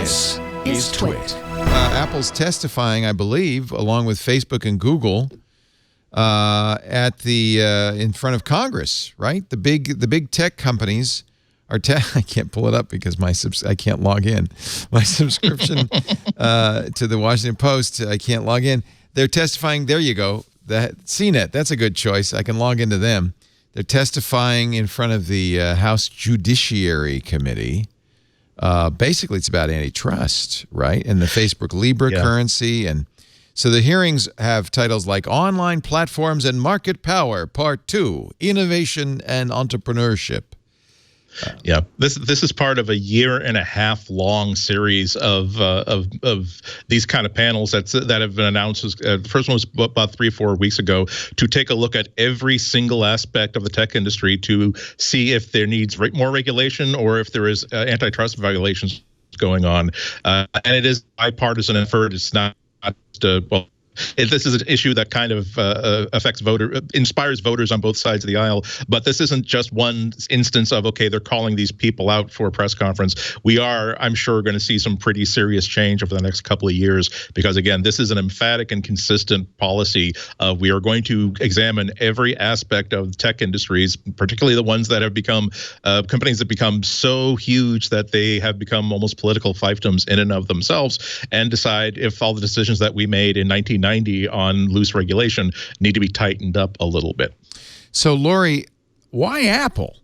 This is TWiT. Apple's testifying, I believe, along with Facebook and Google, at the in front of Congress. Right, the big tech companies are. I can't pull it up because I can't log in. My subscription to the Washington Post, I can't log in. They're testifying. There you go. CNET. That's a good choice. I can log into them. They're testifying in front of the House Judiciary Committee. Basically, it's about antitrust, right? And the Facebook Libra currency. And so the hearings have titles like Online Platforms and Market Power, Part 2, Innovation and Entrepreneurship. This is part of a 1.5 year long series of these kind of panels that have been announced. The first one was about 3 or 4 weeks ago, to take a look at every single aspect of the tech industry to see if there needs more regulation or if there is antitrust violations going on. And it is bipartisan effort. It's not this is an issue that kind of inspires voters on both sides of the aisle. But this isn't just one instance of, okay, they're calling these people out for a press conference. We are, I'm sure, going to see some pretty serious change over the next couple of years because, again, this is an emphatic and consistent policy of we are going to examine every aspect of tech industries, particularly the ones that have become companies that become so huge that they have become almost political fiefdoms in and of themselves, and decide if all the decisions that we made in 1990 on loose regulation need to be tightened up a little bit. So, Lory, why Apple?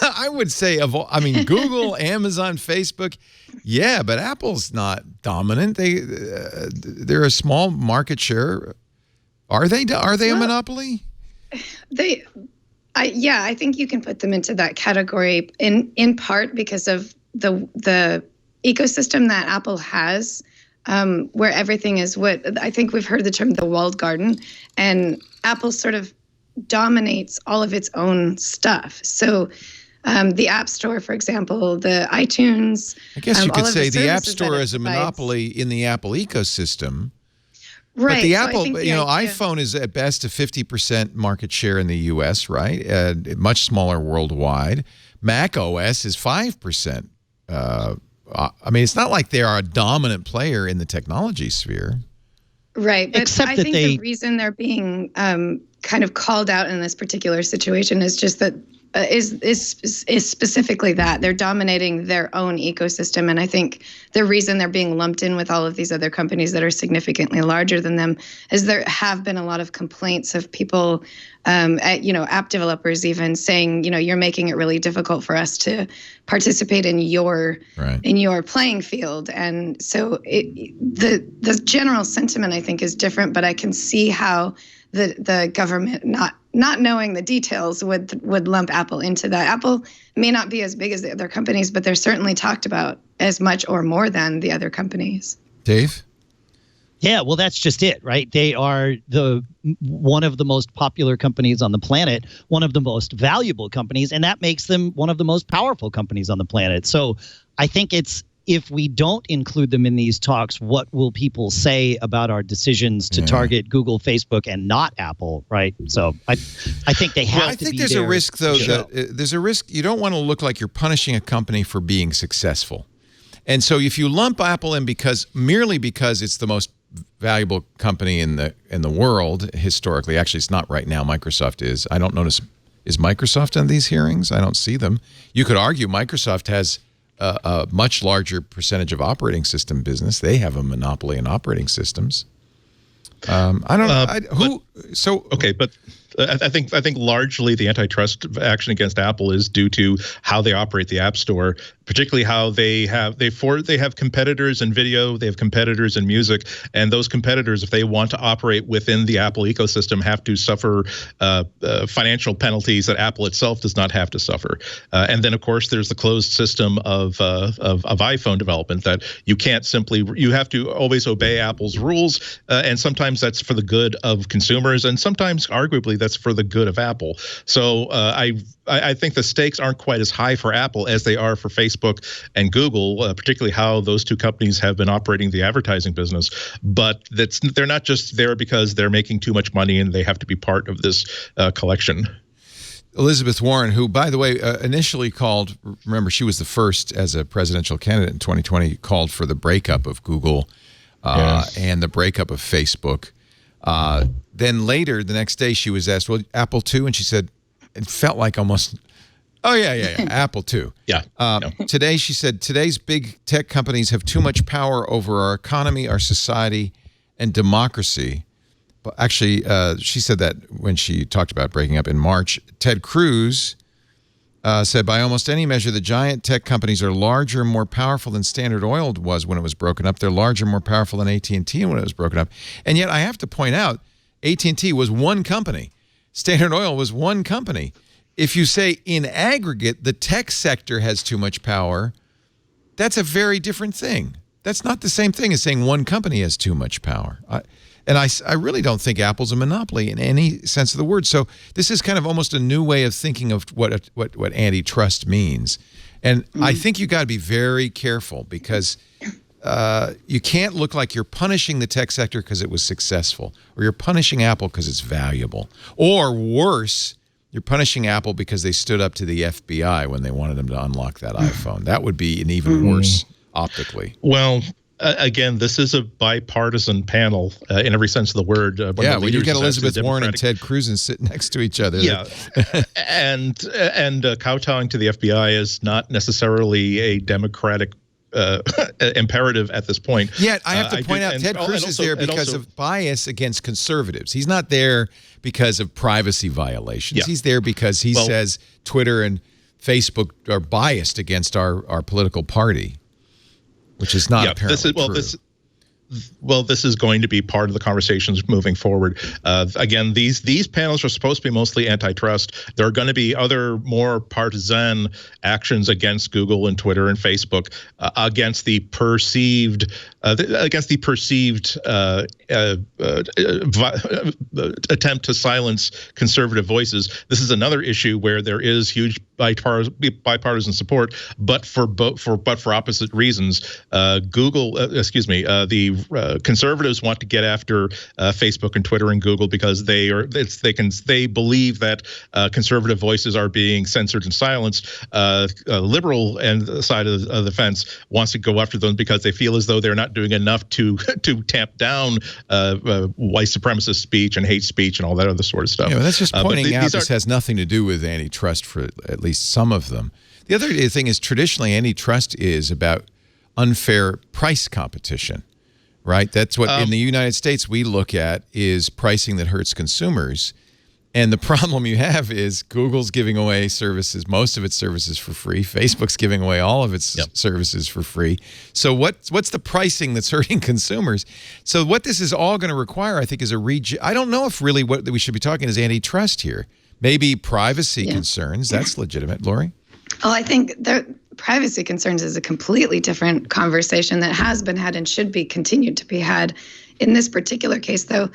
I would say, Google, Amazon, Facebook, yeah, but Apple's not dominant. They're a small market share. Are they a monopoly? I think you can put them into that category in part because of the ecosystem that Apple has. Where everything is what I think we've heard the term the walled garden, and Apple sort of dominates all of its own stuff. So the App Store, for example, the iTunes. I guess you could say the App Store is a monopoly in the Apple ecosystem. Right. But the Apple, iPhone is at best a 50% market share in the U.S., right? Much smaller worldwide. Mac OS is 5%. It's not like they are a dominant player in the technology sphere. Right. But I think the reason they're being kind of called out in this particular situation is just that is specifically that they're dominating their own ecosystem. And I think the reason they're being lumped in with all of these other companies that are significantly larger than them is there have been a lot of complaints of people, app developers even saying, you're making it really difficult for us to participate in your playing field. And so the general sentiment, I think, is different, but I can see how the government not knowing the details would lump Apple into that. Apple may not be as big as the other companies, but they're certainly talked about as much or more than the other companies. Dave? Yeah, well, that's just it, right? They are one of the most popular companies on the planet, one of the most valuable companies, and that makes them one of the most powerful companies on the planet. So I think if we don't include them in these talks, what will people say about our decisions to target Google, Facebook, and not Apple, right? So I think they have to be there. I think there's a risk, though, there's a risk. You don't want to look like you're punishing a company for being successful. And so if you lump Apple in merely because it's the most valuable company in the world historically, actually it's not right now, Microsoft is. I don't notice, is Microsoft on these hearings? I don't see them. You could argue Microsoft has a much larger percentage of operating system business. They have a monopoly in operating systems. I think largely the antitrust action against Apple is due to how they operate the App Store, particularly how they have competitors in video, they have competitors in music, and those competitors, if they want to operate within the Apple ecosystem, have to suffer financial penalties that Apple itself does not have to suffer. And then, of course, there's the closed system of iPhone development that you have to always obey Apple's rules, and sometimes that's for the good of consumers, and sometimes, arguably, that's for the good of Apple. So I think the stakes aren't quite as high for Apple as they are for Facebook and Google, particularly how those two companies have been operating the advertising business. But they're not just there because they're making too much money and they have to be part of this collection. Elizabeth Warren, who, by the way, initially called, remember, she was the first as a presidential candidate in 2020, called for the breakup of Google and the breakup of Facebook. Then later, the next day, she was asked, well, Apple too? And she said, it felt like almost, oh, yeah, Apple too. Yeah. Today, she said, today's big tech companies have too much power over our economy, our society, and democracy. But actually, she said that when she talked about breaking up in March. Ted Cruz said, by almost any measure, the giant tech companies are larger and more powerful than Standard Oil was when it was broken up. They're larger and more powerful than AT&T when it was broken up. And yet, I have to point out, AT&T was one company. Standard Oil was one company. If you say in aggregate, the tech sector has too much power, that's a very different thing. That's not the same thing as saying one company has too much power. And I really don't think Apple's a monopoly in any sense of the word. So this is kind of almost a new way of thinking of what antitrust means. And I think you got to be very careful because you can't look like you're punishing the tech sector because it was successful, or you're punishing Apple because it's valuable, or worse, you're punishing Apple because they stood up to the FBI when they wanted them to unlock that iPhone. That would be an even worse optically. Well, again, this is a bipartisan panel in every sense of the word. When you get Elizabeth Warren and Ted Cruz and sit next to each other. Yeah, and kowtowing to the FBI is not necessarily a Democratic imperative at this point. Yet I have to point out, Ted Cruz is there because of bias against conservatives. He's not there because of privacy violations. He's there because he says Twitter and Facebook are biased against our political party, which is not apparently true. This is going to be part of the conversations moving forward. Again, these panels are supposed to be mostly antitrust. There are going to be other more partisan actions against Google and Twitter and Facebook against the perceived attempt to silence conservative voices. This is another issue where there is huge bipartisan support, but for opposite reasons. The conservatives want to get after Facebook and Twitter and Google because they believe that conservative voices are being censored and silenced. Liberal end side of the fence wants to go after them because they feel as though they're not doing enough to tamp down white supremacist speech and hate speech and all that other sort of stuff. Yeah, well, that's just pointing out this has nothing to do with antitrust for at least some of them. The other thing is traditionally antitrust is about unfair price competition. Right? That's what in the United States we look at is pricing that hurts consumers. And the problem you have is Google's giving away services, most of its services for free. Facebook's giving away all of its services for free. So what's the pricing that's hurting consumers? So what this is all going to require, I think, is I don't know if really what we should be talking is antitrust here. Maybe privacy concerns. That's legitimate. Lori? Well, I think privacy concerns is a completely different conversation that has been had and should be continued to be had. In this particular case, though,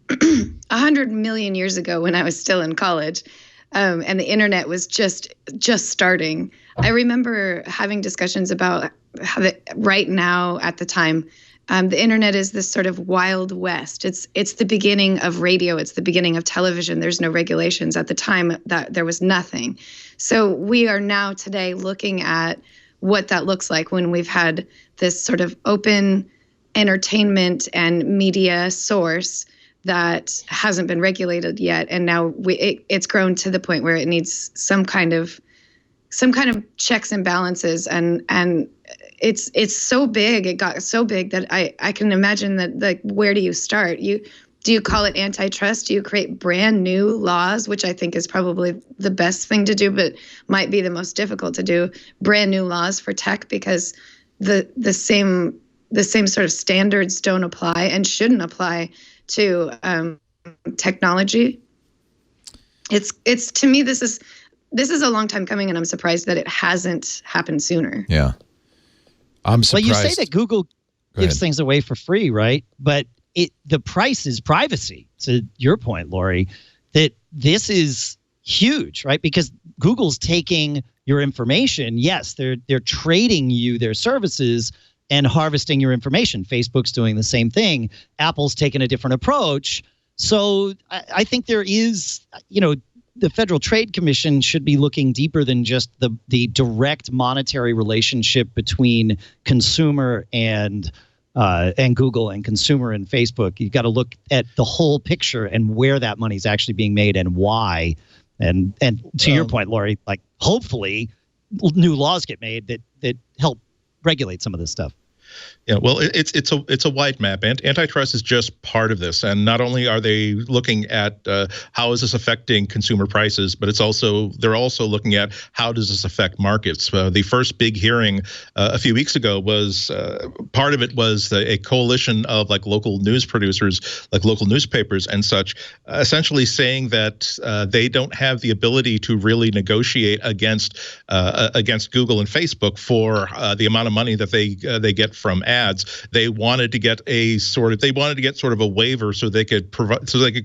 100 million years ago when I was still in college and the internet was just starting, I remember having discussions about how right now at the time, the internet is this sort of wild west. It's the beginning of radio. It's the beginning of television. There's no regulations. At the time, that there was nothing. So we are now today looking at what that looks like when we've had this sort of open entertainment and media source that hasn't been regulated yet, and now it's grown to the point where it needs some kind of checks and balances, and it's so big. It got so big that I can imagine that, like, where do you start? Do you call it antitrust? Do you create brand new laws, which I think is probably the best thing to do, but might be the most difficult to do, brand new laws for tech, because the same sort of standards don't apply and shouldn't apply to technology. It's to me, this is a long time coming, and I'm surprised that it hasn't happened sooner. Yeah. I'm surprised. Well, you say that Google gives things away for free, right? But the price is privacy. To your point, Lori, that this is huge, right? Because Google's taking your information. Yes, they're trading you their services and harvesting your information. Facebook's doing the same thing. Apple's taken a different approach. So I think there is, the Federal Trade Commission should be looking deeper than just the direct monetary relationship between consumer and Google and consumer and Facebook. You've got to look at the whole picture and where that money is actually being made and why. And to your point, Lory, like hopefully new laws get made that help regulate some of this stuff. Yeah, well, it's a wide map, and antitrust is just part of this. And not only are they looking at how is this affecting consumer prices, but they're also looking at how does this affect markets. The first big hearing a few weeks ago was part of it was a coalition of like local news producers, like local newspapers and such, essentially saying that they don't have the ability to really negotiate against Google and Facebook for the amount of money that they get from ads. They wanted to get sort of a waiver so they could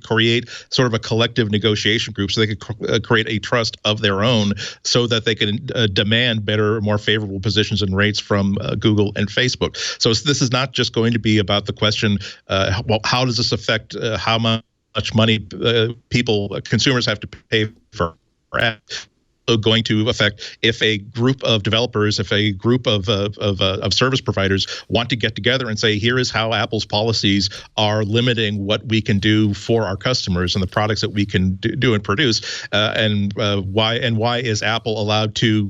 create sort of a collective negotiation group, so they could create a trust of their own, so that they can demand better, more favorable positions and rates from Google and Facebook. So this is not just going to be about the question, well, how does this affect how much money consumers have to pay for ads? Going to affect if a group of developers, if a group of service providers want to get together and say, here is how Apple's policies are limiting what we can do for our customers and the products that we can do and produce, and why is Apple allowed to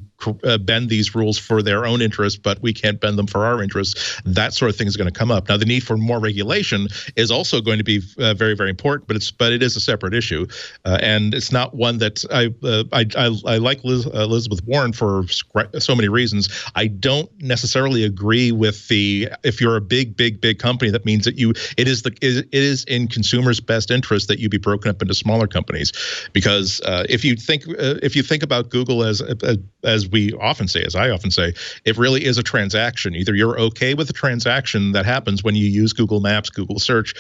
bend these rules for their own interests, but we can't bend them for our interests. That sort of thing is going to come up. Now, the need for more regulation is also going to be very, very important, but it is a separate issue, and it's not one that I like Elizabeth Warren for so many reasons. I don't necessarily agree with if you're a big company, that means that it is in consumers' best interest that you be broken up into smaller companies, because if you think about Google as we often say, as I often say, it really is a transaction. Either you're okay with the transaction that happens when you use Google Maps, Google Search,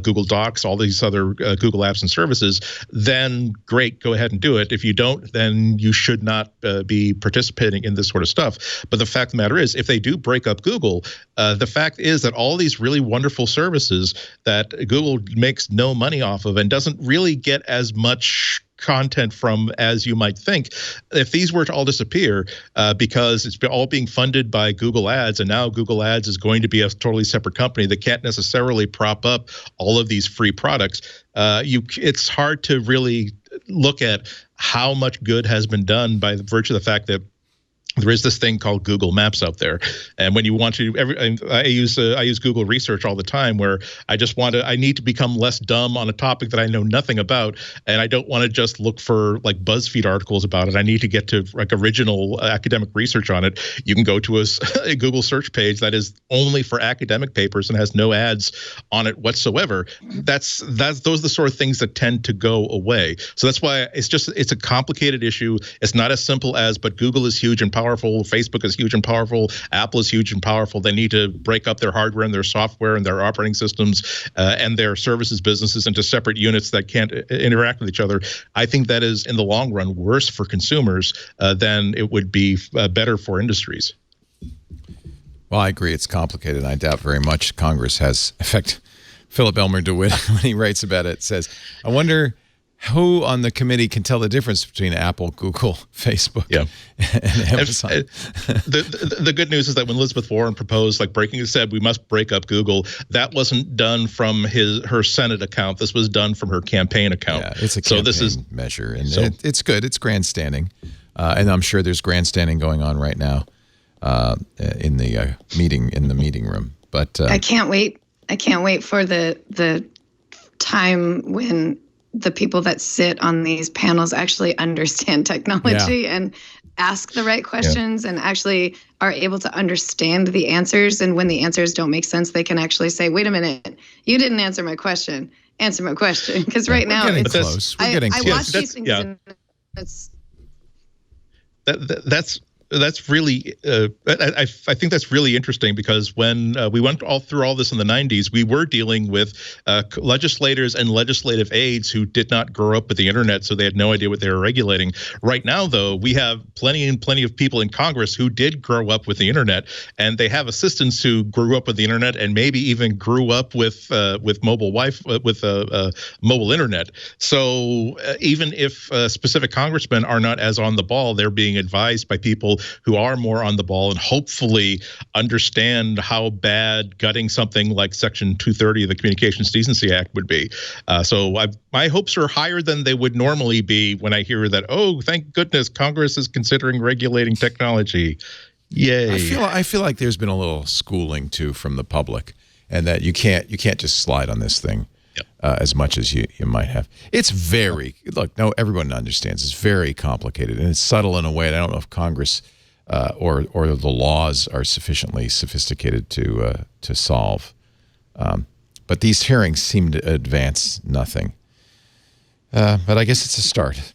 Google Docs, all these other Google apps and services, then great, go ahead and do it. If you don't, then you should not be participating in this sort of stuff. But the fact of the matter is, if they do break up Google, the fact is that all these really wonderful services that Google makes no money off of and doesn't really get as much content from as you might think, if these were to all disappear because it's all being funded by Google Ads, and now Google Ads is going to be a totally separate company that can't necessarily prop up all of these free products, it's hard to really look at how much good has been done by the virtue of the fact that there is this thing called Google Maps out there, and when you want to, I use Google Research all the time, where I need to become less dumb on a topic that I know nothing about, and I don't want to just look for like BuzzFeed articles about it. I need to get to like original academic research on it. You can go to a Google search page that is only for academic papers and has no ads on it whatsoever. Those are the sort of things that tend to go away. So that's why it's a complicated issue. It's not as simple as, but Google is huge and powerful. Facebook is huge and powerful. Apple is huge and powerful. They need to break up their hardware and their software and their operating systems and their services businesses into separate units that can't interact with each other. I think that is, in the long run, worse for consumers than it would be better for industries. Well, I agree. It's complicated. I doubt very much Congress has. In fact, Philip Elmer DeWitt, when he writes about it, says, I wonder who on the committee can tell the difference between Apple, Google, Facebook, and Amazon. The good news is that when Elizabeth Warren proposed, said we must break up Google, that wasn't done from her Senate account. This was done from her campaign account. Yeah, it's a campaign measure, and it's good. It's grandstanding, and I'm sure there's grandstanding going on right now in the meeting room. But I can't wait. I can't wait for the time when the people that sit on these panels actually understand technology and ask the right questions and actually are able to understand the answers. And when the answers don't make sense, they can actually say, wait a minute, you didn't answer my question. Answer my question. Because right now, we're getting close. I watch these things and it's... That's that's really I think that's really interesting, because when we went all through all this in the 90s, we were dealing with legislators and legislative aides who did not grow up with the internet, so they had no idea what they were regulating. Right now, though, we have plenty of people in Congress who did grow up with the internet, and they have assistants who grew up with the internet and maybe even grew up with mobile mobile internet. So even if specific congressmen are not as on the ball, they're being advised by people who are more on the ball and hopefully understand how bad gutting something like Section 230 of the Communications Decency Act would be. So my hopes are higher than they would normally be when I hear that, oh, thank goodness Congress is considering regulating technology. Yay. I feel like there's been a little schooling too from the public, and that you can't just slide on this thing. As much as you might have. It's very, look, no, everyone understands it's very complicated, and it's subtle in a way that I don't know if Congress or the laws are sufficiently sophisticated to solve. But these hearings seem to advance nothing. But I guess it's a start.